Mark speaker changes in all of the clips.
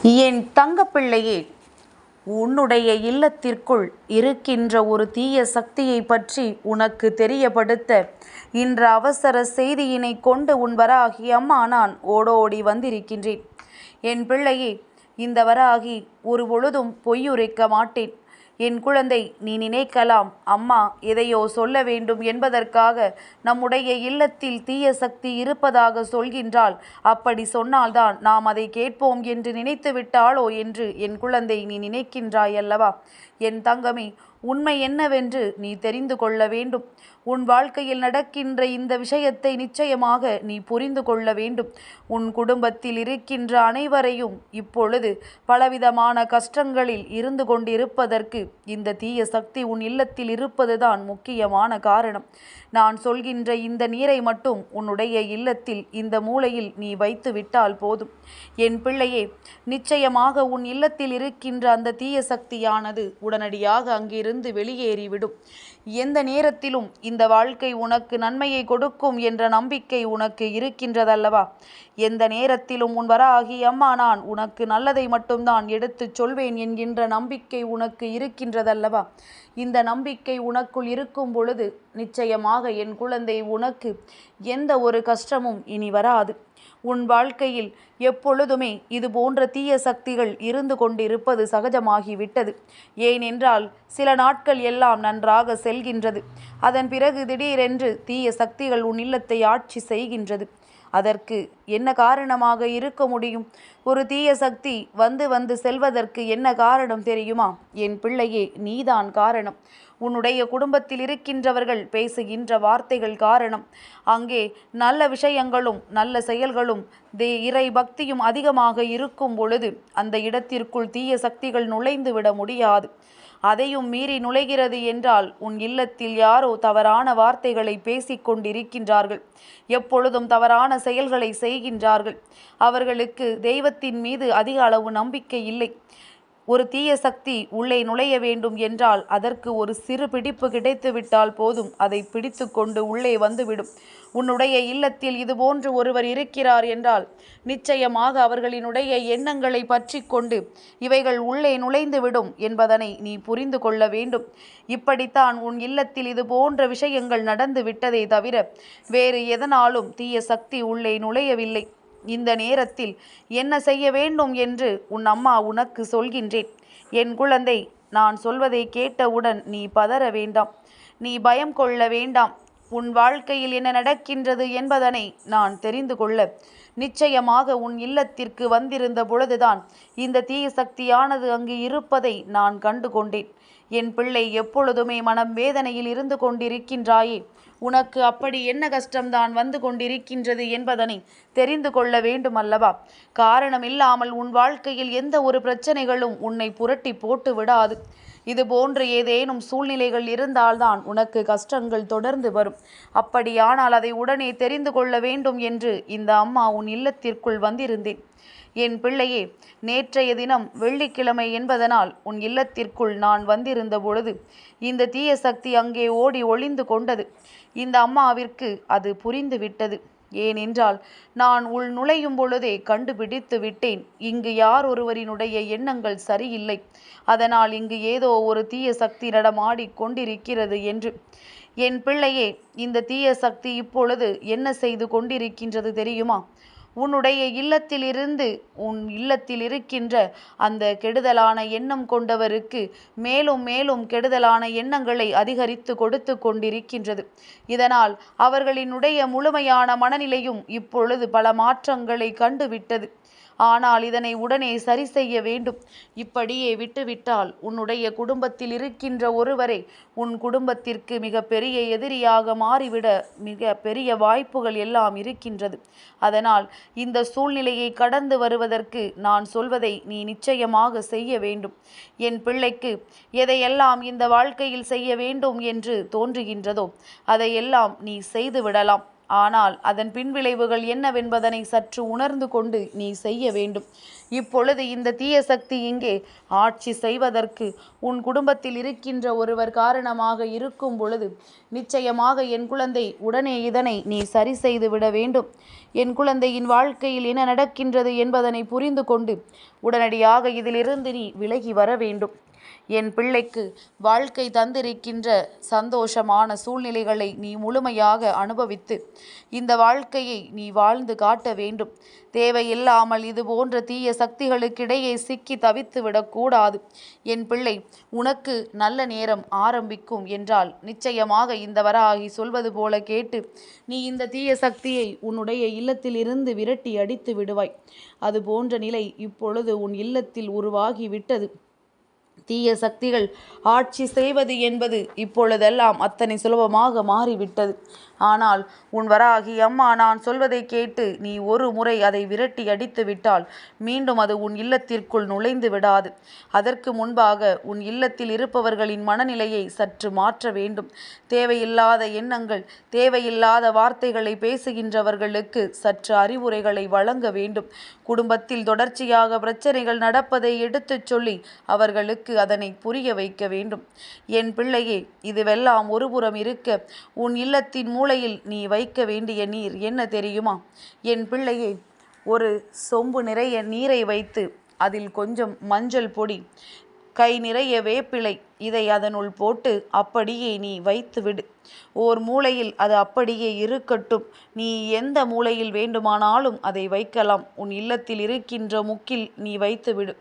Speaker 1: என் தங்கப்பிள்ளையே, உன்னுடைய இல்லத்திற்குள் இருக்கின்ற ஒரு தீய சக்தியை பற்றி உனக்கு தெரியப்படுத்த இன்று அவசர செய்தியினை கொண்டு உன் வராகி அம்மா நான் ஓடோடி வந்திருக்கின்றேன். என் பிள்ளையே, இந்த வராகி ஒரு பொழுதும் பொய்யுரைக்க மாட்டேன். என் குழந்தை, நீ நினைக்கலாம் அம்மா எதையோ சொல்ல வேண்டும் என்பதற்காக நம்முடைய இல்லத்தில் தீய சக்தி இருப்பதாக சொல்கின்றாள். அப்படி சொன்னால்தான் நாம் அதை கேட்போம் என்று நினைத்து விட்டாளோ என்று என் குழந்தை நீ நினைக்கின்றாய் அல்லவா? என் தங்கமே, உண்மை என்னவென்று நீ தெரிந்து கொள்ள வேண்டும். உன் வாழ்க்கையில் நடக்கின்ற இந்த விஷயத்தை நிச்சயமாக நீ புரிந்து கொள்ள வேண்டும். உன் குடும்பத்தில் இருக்கின்ற அனைவரையும் இப்பொழுது பலவிதமான கஷ்டங்களில் இருந்து கொண்டிருப்பதற்கு இந்த தீய சக்தி உன் இல்லத்தில் இருப்பதுதான் முக்கியமான காரணம். நான் சொல்கின்ற இந்த நீரை மட்டும் உன்னுடைய இல்லத்தில் இந்த மூலையில் நீ வைத்து விட்டால் போதும். என் பிள்ளையே, நிச்சயமாக உன் இல்லத்தில் இருக்கின்ற அந்த தீய சக்தியானது உடனடியாக அங்கிருந்து வெளியேறிவிடும். எந்த நேரத்திலும் இந்த வாழ்க்கை உனக்கு நன்மையை கொடுக்கும் என்ற நம்பிக்கை உனக்கு இருக்கின்றதல்லவா? எந்த நேரத்திலும் உன் வராகி அம்மா நான் உனக்கு நல்லதை மட்டும்தான் எடுத்துச் சொல்வேன் என்கின்ற நம்பிக்கை உனக்கு இருக்கின்றதல்லவா? இந்த நம்பிக்கை உனக்குள் இருக்கும் பொழுது நிச்சயமாக என் குழந்தை உனக்கு எந்த ஒரு கஷ்டமும் இனி வராது. உன் வாழ்க்கையில் எப்பொழுதுமே இது போன்ற தீய சக்திகள் இருந்து கொண்டிருப்பது சகஜமாகிவிட்டது. ஏனென்றால் சில நாட்கள் எல்லாம் நன்றாக செல்கின்றது. அதன் பிறகு திடீரென்று தீய சக்திகள் உன் இல்லத்தை ஆட்சி செய்கின்றது. அதற்கு என்ன காரணமாக இருக்க முடியும்? ஒரு தீய சக்தி வந்து வந்து செல்வதற்கு என்ன காரணம் தெரியுமா? என் பிள்ளையே, நீதான் காரணம். உன்னுடைய குடும்பத்தில் இருக்கின்றவர்கள் பேசுகின்ற வார்த்தைகள் காரணம். அங்கே நல்ல விஷயங்களும் நல்ல செயல்களும் இறை பக்தியும் அதிகமாக இருக்கும் பொழுது அந்த இடத்திற்குள் தீய சக்திகள் நுழைந்து விட முடியாது. அதையும் மீறி நுழைகிறது என்றால் உன் இல்லத்தில் யாரோ தவறான வார்த்தைகளை பேசிக்கொண்டிருக்கின்றார்கள். எப்பொழுதும் தவறான செயல்களை செய்கின்றார்கள். அவர்களுக்கு தெய்வத்தின் மீது அதிக அளவு நம்பிக்கை இல்லை. ஒரு தீய சக்தி உள்ளே நுழைய வேண்டும் என்றால் அதற்கு ஒரு சிறு பிடிப்பு கிடைத்துவிட்டால் போதும், அதை பிடித்து கொண்டு உள்ளே வந்துவிடும். உன்னுடைய இல்லத்தில் இதுபோன்று ஒருவர் இருக்கிறார் என்றால் நிச்சயமாக அவர்களினுடைய எண்ணங்களை பற்றி கொண்டு இவைகள் உள்ளே நுழைந்துவிடும் என்பதனை நீ புரிந்து கொள்ள வேண்டும். இப்படித்தான் உன் இல்லத்தில் இது போன்ற விஷயங்கள் நடந்து விட்டதே தவிர வேறு எதனாலும் தீய சக்தி உள்ளே நுழையவில்லை. இந்த நேரத்தில் என்ன செய்ய வேண்டும் என்று உன் அம்மா உனக்கு சொல்கின்றேன். என் குழந்தை, நான் சொல்வதை கேட்டவுடன் நீ பதற வேண்டாம், நீ பயம் கொள்ள வேண்டாம். உன் வாழ்க்கையில் என்ன நடக்கின்றது என்பதனை நான் தெரிந்து கொள்ள நிச்சயமாக உன் இல்லத்திற்கு வந்திருந்த பொழுதுதான் இந்த தீய சக்தியானது அங்கு இருப்பதை நான் கண்டு கொண்டேன். என் பிள்ளை, எப்பொழுதுமே மனம் வேதனையில் இருந்து கொண்டிருக்கின்றாயே, உனக்கு அப்படி என்ன கஷ்டம்தான் வந்து கொண்டிருக்கின்றது என்பதனை தெரிந்து கொள்ள வேண்டும் அல்லவா? காரணமில்லாமல் உன் வாழ்க்கையில் எந்த ஒரு பிரச்சனைகளும் உன்னை புரட்டி போட்டு விடாது. இது போன்று ஏதேனும் சூழ்நிலைகள் இருந்தால்தான் உனக்கு கஷ்டங்கள் தொடர்ந்து வரும். அப்படியானால் அதை உடனே தெரிந்து கொள்ள வேண்டும் என்று இந்த அம்மா உன் இல்லத்திற்குள் வந்திருந்தேன். என் பிள்ளையே, நேற்றைய தினம் வெள்ளிக்கிழமை என்பதனால் உன் இல்லத்திற்குள் நான் வந்திருந்த பொழுது இந்த தீய சக்தி அங்கே ஓடி ஒளிந்து கொண்டது. இந்த அம்மாவிற்கு அது புரிந்து விட்டது. ஏனென்றால் நான் உள் நுழையும் பொழுதே கண்டுபிடித்து விட்டேன், இங்கு யார் ஒருவரினுடைய எண்ணங்கள் சரியில்லை. அதனால் இங்கு ஏதோ ஒரு தீய சக்தி நடமாடி கொண்டிருக்கிறது என்று. என் பிள்ளையே, இந்த தீய சக்தி இப்பொழுது என்ன செய்து கொண்டிருக்கின்றது தெரியுமா? உன்னுடைய இல்லத்திலிருந்து உன் இல்லத்தில் இருக்கின்ற அந்த கெடுதலான எண்ணம் கொண்டவருக்கு மேலும் மேலும் கெடுதலான எண்ணங்களை அதிகரித்து கொடுத்து கொண்டிருக்கின்றது. இதனால் அவர்களினுடைய முழுமையான மனநிலையும் இப்பொழுது பல மாற்றங்களை கண்டுவிட்டது. ஆனால் இதனை உடனே சரி செய்ய வேண்டும். இப்படியே விட்டுவிட்டால் உன்னுடைய குடும்பத்தில் இருக்கின்ற ஒருவரை உன் குடும்பத்திற்கு மிக பெரிய எதிரியாக மாறிவிட மிக பெரிய வாய்ப்புகள் எல்லாம் இருக்கின்றது. அதனால் இந்த சூழ்நிலையை கடந்து வருவதற்கு நான் சொல்வதை நீ நிச்சயமாக செய்ய வேண்டும். என் பிள்ளைக்கு எதையெல்லாம் இந்த வாழ்க்கையில் செய்ய வேண்டும் என்று தோன்றுகின்றதோ அதையெல்லாம் நீ செய்து விடலாம். ஆனால் அதன் பின்விளைவுகள் என்னவென்பதனை சற்று உணர்ந்து கொண்டு நீ செய்ய வேண்டும். இப்பொழுது இந்த தீய சக்தி இங்கே ஆட்சி செய்வதற்கு உன் குடும்பத்தில் இருக்கின்ற ஒருவர் காரணமாக இருக்கும் பொழுது நிச்சயமாக என் குழந்தை உடனே இதனை நீ சரி செய்து விட வேண்டும். என் குழந்தையின் வாழ்க்கையில் என்ன நடக்கின்றது என்பதனை புரிந்து கொண்டு உடனடியாக இதிலிருந்து நீ விலகி வர வேண்டும். என் பிள்ளைக்கு வாழ்க்கை தந்திருக்கின்ற சந்தோஷமான சூழ்நிலைகளை நீ முழுமையாக அனுபவித்து இந்த வாழ்க்கையை நீ வாழ்ந்து காட்ட வேண்டும். தேவையில்லாமல் இது போன்ற தீய சக்திகளுக்கிடையே சிக்கி தவித்து விடக்கூடாது. என் பிள்ளை, உனக்கு நல்ல நேரம் ஆரம்பிக்கும் என்றால் நிச்சயமாக இந்த வராகி சொல்வது போல கேட்டு நீ இந்த தீய சக்தியை உன்னுடைய இல்லத்தில் இருந்து விரட்டி அடித்து விடுவாய். அது போன்ற நிலை இப்பொழுது உன் இல்லத்தில் உருவாகி விட்டது. தீய சக்திகள் ஆட்சி செய்வது என்பது இப்பொழுதெல்லாம் அத்தனை சுலபமாக மாறிவிட்டது. ஆனால் உன் வராகி அம்மா நான் சொல்வதை கேட்டு நீ ஒரு முறை அதை விரட்டி அடித்து விட்டால் மீண்டும் அது உன் இல்லத்திற்குள் நுழைந்து விடாது. அதற்கு முன்பாக உன் இல்லத்தில் இருப்பவர்களின் மனநிலையை சற்று மாற்ற வேண்டும். தேவையில்லாத எண்ணங்கள், தேவையில்லாத வார்த்தைகளை பேசுகின்றவர்களுக்கு சற்று அறிவுரைகளை வழங்க வேண்டும். குடும்பத்தில் தொடர்ச்சியாக பிரச்சனைகள் நடப்பதை எடுத்துச் சொல்லி அவர்களுக்கு அதனை புரிய வைக்க வேண்டும். என் பிள்ளையே, இதுவெல்லாம் ஒருபுறம் இருக்க உன் இல்லத்தின் மூலையில் நீ வைக்க வேண்டிய நீர் என்ன தெரியுமா? என் பிள்ளையே, ஒரு சொம்பு நிறைய நீரை வைத்து அதில் கொஞ்சம் மஞ்சள் பொடி, கை நிறைய வேப்பிலை, இதை அதனுள் போட்டு அப்படியே நீ வைத்து விடு. ஓர் மூலையில் அது அப்படியே இருக்கட்டும். நீ எந்த மூலையில் வேண்டுமானாலும் அதை வைக்கலாம். உன் இல்லத்தில் இருக்கின்ற முக்கில் நீ வைத்து விடு.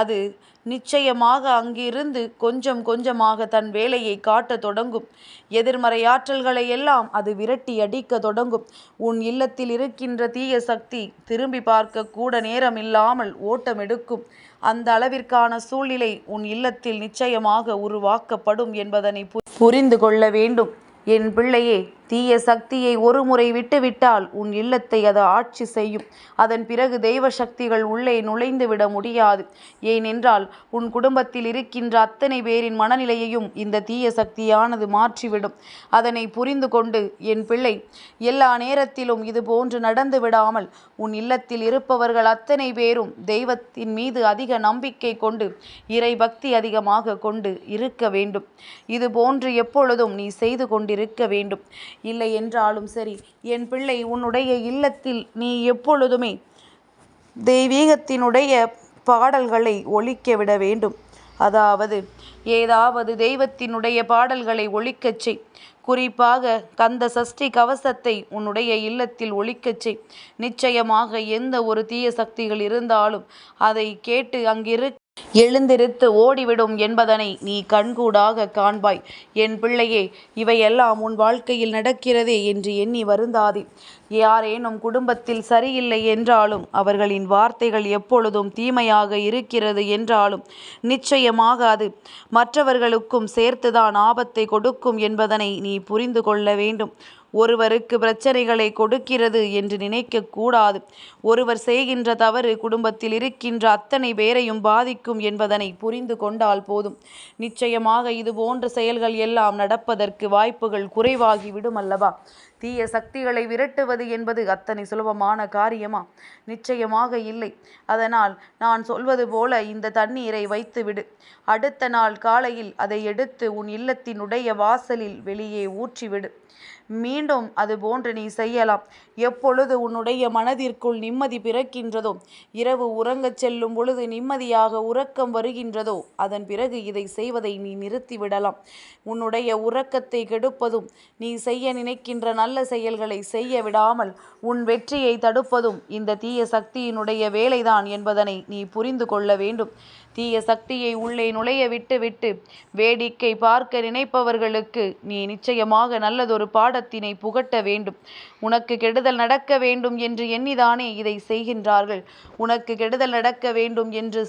Speaker 1: அது நிச்சயமாக அங்கிருந்து கொஞ்சம் கொஞ்சமாக தன் வேலையை காட்ட தொடங்கும். எதிர்மறையாற்றல்களை எல்லாம் அது விரட்டி அடிக்க தொடங்கும். உன் இல்லத்தில் இருக்கின்ற தீய சக்தி திரும்பி பார்க்க கூட நேரம் இல்லாமல் ஓட்டம் எடுக்கும். அந்த அளவிற்கான சூழ்நிலை உன் இல்லத்தில் நிச்சயமாக உருவாக்கப்படும் என்பதனை புரிந்து கொள்ள வேண்டும். என் பிள்ளையே, தீய சக்தியை ஒரு முறை விட்டுவிட்டால் உன் இல்லத்தை அது ஆட்சி செய்யும். அதன் பிறகு தெய்வ சக்திகள் உள்ளே நுழைந்து விட முடியாது. ஏனென்றால் உன் குடும்பத்தில் இருக்கின்ற அத்தனை பேரின் மனநிலையையும் இந்த தீய சக்தியானது மாற்றிவிடும். அதனை புரிந்து கொண்டு என் பிள்ளை, எல்லா நேரத்திலும் இது போன்று நடந்து விடாமல் உன் இல்லத்தில் இருப்பவர்கள் அத்தனை பேரும் தெய்வத்தின் மீது அதிக நம்பிக்கை கொண்டு இறை பக்தி அதிகமாக கொண்டு இருக்க வேண்டும். இது போன்று எப்பொழுதும் நீ செய்து கொண்டிருக்க வேண்டும். இல்லை என்றாலும் சரி என் பிள்ளை, உன்னுடைய இல்லத்தில் நீ எப்பொழுதுமே தெய்வீகத்தினுடைய பாடல்களை ஒலிக்க விட வேண்டும். அதாவது ஏதாவது தெய்வத்தினுடைய பாடல்களை ஒலிக்கச் செய். குறிப்பாக கந்த சஷ்டி கவசத்தை உன்னுடைய இல்லத்தில் ஒலிக்கச் செய். நிச்சயமாக எந்த ஒரு தீய சக்திகள் இருந்தாலும் அதை கேட்டு எழுந்திருத்து ஓடிவிடும் என்பதனை நீ கண்கூடாக காண்பாய். என் பிள்ளையே, இவையெல்லாம் உன் வாழ்க்கையில் நடக்கிறதே என்று எண்ணி வருந்தாதே. யாரேனும் குடும்பத்தில் சரியில்லை என்றாலும் அவர்களின் வார்த்தைகள் எப்பொழுதும் தீமையாக இருக்கிறது என்றாலும் நிச்சயமாக அது மற்றவர்களுக்கும் சேர்த்துதான் ஆபத்தை கொடுக்கும் என்பதனை நீ புரிந்து கொள்ள வேண்டும். ஒருவருக்கு பிரச்சனைகளை கொடுக்கிறது என்று நினைக்க கூடாது. ஒருவர் செய்கின்ற தவறு குடும்பத்தில் இருக்கின்ற அத்தனை பேரையும் பாதிக்கும் என்பதனை புரிந்து கொண்டால் போதும். நிச்சயமாக இது போன்ற செயல்கள் எல்லாம் நடப்பதற்கு வாய்ப்புகள் குறைவாகிவிடும் அல்லவா? தீய சக்திகளை விரட்டுவது என்பது அத்தனை சுலபமான காரியமா? நிச்சயமாக இல்லை. அதனால் நான் சொல்வது போல இந்த தண்ணீரை வைத்துவிடு. அடுத்த நாள் காலையில் அதை எடுத்து உன் இல்லத்தினுடைய வாசலில் வெளியே ஊற்றிவிடு. மீண்டும் அது போன்று நீ செய்யலாம். எப்பொழுது உன்னுடைய மனதிற்குள் நிம்மதி பிறக்கின்றதோ, இரவு உறங்கச் செல்லும் பொழுது நிம்மதியாக உறக்கம் வருகின்றதோ, அதன் பிறகு இதை செய்வதை நீ நிறுத்திவிடலாம். உன்னுடைய உறக்கத்தை கெடுப்பதும், நீ செய்ய நினைக்கின்ற நல்ல செயல்களை செய்ய விடாமல் உன் வெற்றியை தடுப்பதும் இந்த தீய சக்தியினுடைய வேலைதான் என்பதனை நீ புரிந்து கொள்ள வேண்டும். தீய சக்தியை உள்ளே நுழைய விட்டு வேடிக்கை பார்க்க நினைப்பவர்களுக்கு நீ நிச்சயமாக நல்லதொரு பாடத்தினை புகட்ட வேண்டும். உனக்கு கெடுதல் நடக்க வேண்டும் என்று எண்ணிதானே இதை செய்கின்றார்கள். உனக்கு கெடுதல் நடக்க வேண்டும் என்று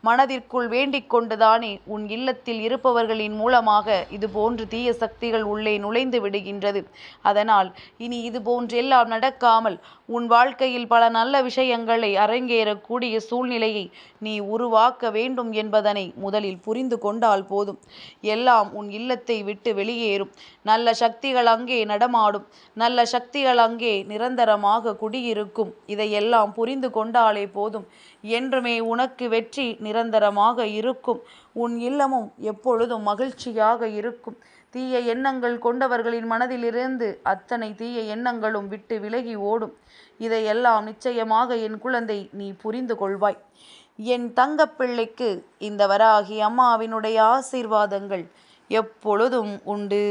Speaker 1: மனதிற்குள் வேண்டிக் கொண்டுதானே உன் இல்லத்தில் இருப்பவர்களின் மூலமாக இது போன்று தீய சக்திகள் உள்ளே நுழைந்து விடுகின்றது. அதனால் இனி இது போன்றெல்லாம் நடக்காமல் உன் வாழ்க்கையில் பல நல்ல விஷயங்களை அரங்கேறக்கூடிய சூழ்நிலையை நீ உருவாக்க வேண்டும் என்பதனை முதலில் புரிந்து கொண்டால் போதும். எல்லாம் உன் இல்லத்தை விட்டு வெளியேறும். நல்ல சக்திகள் அங்கே நடமாடும். நல்ல சக்திகள் தெய்வங்கள் அங்கே நிரந்தரமாக குடியிருக்கும். இதையெல்லாம் புரிந்து கொண்டாலே போதும். என்றுமே உனக்கு வெற்றி நிரந்தரமாக இருக்கும். உன் இல்லமும் எப்பொழுதும் மகிழ்ச்சியாக இருக்கும். தீய எண்ணங்கள் கொண்டவர்களின் மனதிலிருந்து அத்தனை தீய எண்ணங்களும் விட்டு விலகி ஓடும். இதையெல்லாம் நிச்சயமாக என் குழந்தை நீ புரிந்து கொள்வாய். என் தங்கப்பிள்ளைக்கு இந்த வராகி அம்மாவினுடைய ஆசீர்வாதங்கள் எப்பொழுதும் உண்டு.